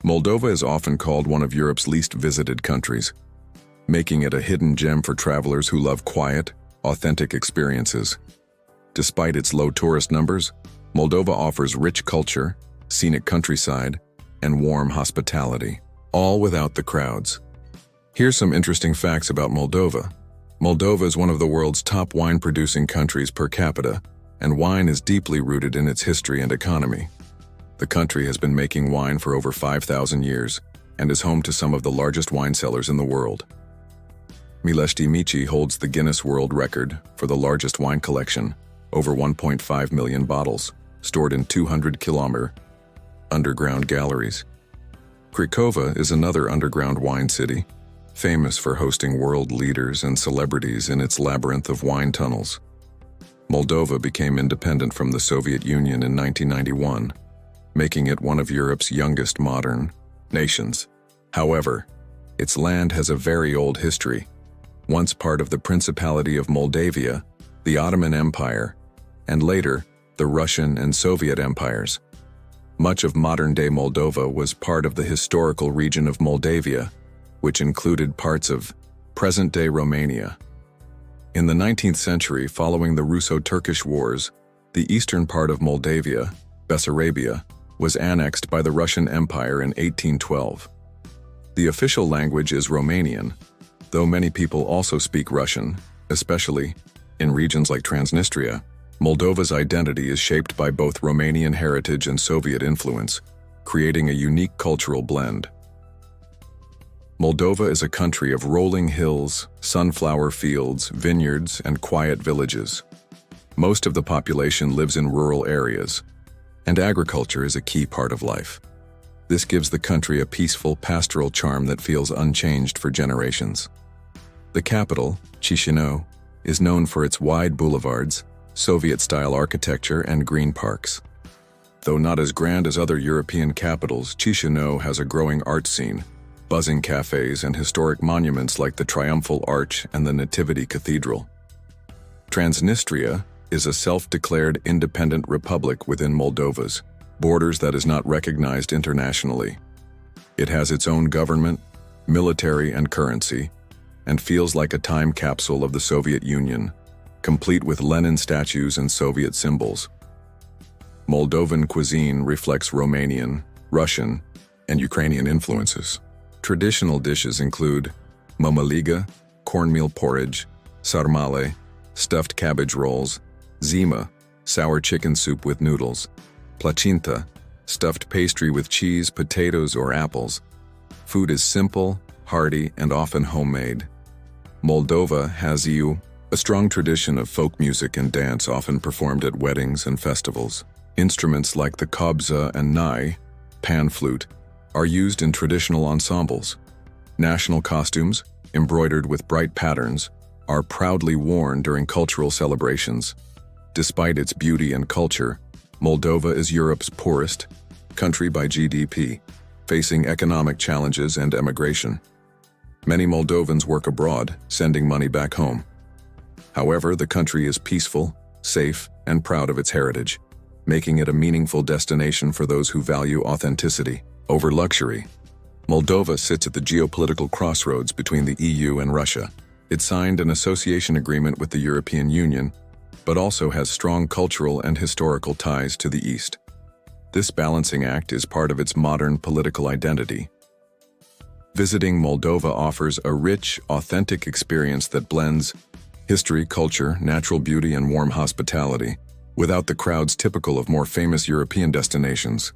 Moldova is often called one of Europe's least visited countries, making it a hidden gem for travelers who love quiet, authentic experiences. Despite its low tourist numbers, Moldova offers rich culture, scenic countryside, and warm hospitality, all without the crowds. Here's some interesting facts about Moldova. Moldova is one of the world's top wine-producing countries per capita, and wine is deeply rooted in its history and economy. The country has been making wine for over 5,000 years and is home to some of the largest wine cellars in the world. Milestii Mici holds the Guinness World Record for the largest wine collection, over 1.5 million bottles, stored in 200-kilometer underground galleries. Cricova is another underground wine city, famous for hosting world leaders and celebrities in its labyrinth of wine tunnels. Moldova became independent from the Soviet Union in 1991, making it one of Europe's youngest modern nations. However, its land has a very old history. Once part of the Principality of Moldavia, the Ottoman Empire, and later, the Russian and Soviet empires. Much of modern-day Moldova was part of the historical region of Moldavia, which included parts of present-day Romania. In the 19th century, following the Russo-Turkish Wars, the eastern part of Moldavia, Bessarabia, was annexed by the Russian Empire in 1812. The official language is Romanian, though many people also speak Russian, especially in regions like Transnistria. Moldova's identity is shaped by both Romanian heritage and Soviet influence, creating a unique cultural blend. Moldova is a country of rolling hills, sunflower fields, vineyards, and quiet villages. Most of the population lives in rural areas, and agriculture is a key part of life. This gives the country a peaceful, pastoral charm that feels unchanged for generations. The capital, Chișinău, is known for its wide boulevards, Soviet-style architecture, and green parks. Though not as grand as other European capitals, Chișinău has a growing art scene, buzzing cafes and historic monuments like the Triumphal Arch and the Nativity Cathedral. Transnistria is a self-declared independent republic within Moldova's borders that is not recognized internationally. It has its own government, military, and currency, and feels like a time capsule of the Soviet Union, complete with Lenin statues and Soviet symbols. Moldovan cuisine reflects Romanian, Russian, and Ukrainian influences. Traditional dishes include mămăligă, cornmeal porridge, sarmale, stuffed cabbage rolls, zima, sour chicken soup with noodles, placinta, stuffed pastry with cheese, potatoes, or apples. Food is simple, hearty, and often homemade. Moldova has a strong tradition of folk music and dance often performed at weddings and festivals. Instruments like the kobza and nai, pan flute, are used in traditional ensembles. National costumes, embroidered with bright patterns, are proudly worn during cultural celebrations. Despite its beauty and culture, Moldova is Europe's poorest country by GDP, facing economic challenges and emigration. Many Moldovans work abroad, sending money back home. However, the country is peaceful, safe, and proud of its heritage, making it a meaningful destination for those who value authenticity over luxury. Moldova sits at the geopolitical crossroads between the EU and Russia. It signed an association agreement with the European Union, but also has strong cultural and historical ties to the East. This balancing act is part of its modern political identity. Visiting Moldova offers a rich, authentic experience that blends history, culture, natural beauty, and warm hospitality, without the crowds typical of more famous European destinations.